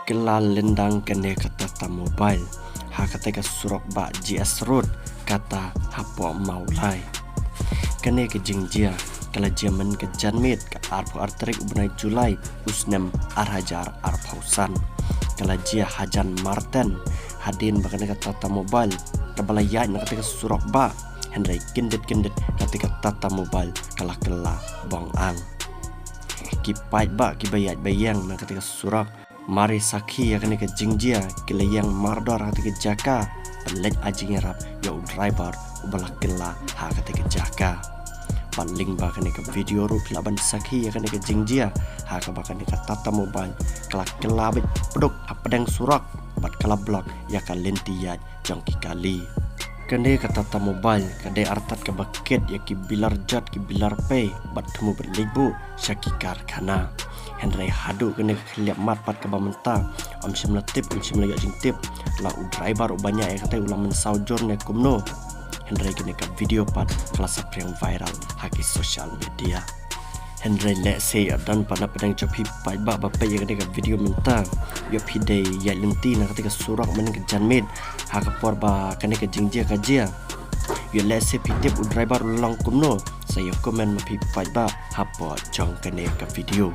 Kelal lendang kene kata ta mobile. Ha kata ke surok ba GS road kata hapo maulai. Kene ke jingjia kala jaman ke janmit ke arpo arterik ubnai Julai usnem arhajar arpausan. Kala jia hajan Martin hadin bakane kata ta mobile kabala yai na kata ke surok ba Henry kindet kata ke tata mobile kala bong ang. Ki pait ba ki bayat bayang na kata ke surok mari sakhi ya kene ke jingjia kila yang mardor kata ke jaka pelet ajing rap ya driver ubala kila ha kata ke jaka paling ba kene ke video ru laban sakhi ya kene ke jingjia ha ka bakane ke tata mobile kila bet peduk apadang surak bat kala blok ya ka lentiyat jongki kali kene ke tata mobile kade artat ke baket ya ki bilar jat ki bilar pay bat temu berlibu syaki karkhana Henry hadu kena keliap mat pat ke mentang am simla tip jing tip la u driver u banyak ya kata ulang mensaujor ne kumno Henry kena ke video pat kelas yang viral haki sosial media Henry let say dan pada pedang copi pat ba bapak ya kena ke video mentang yo pide ya lenti na kata ke surak men ke janmid ha ke por ba kena ke jingjia kajia yo let say pitip u driver ulang kumno saya komen mapi pat ba hapo jong kena ke video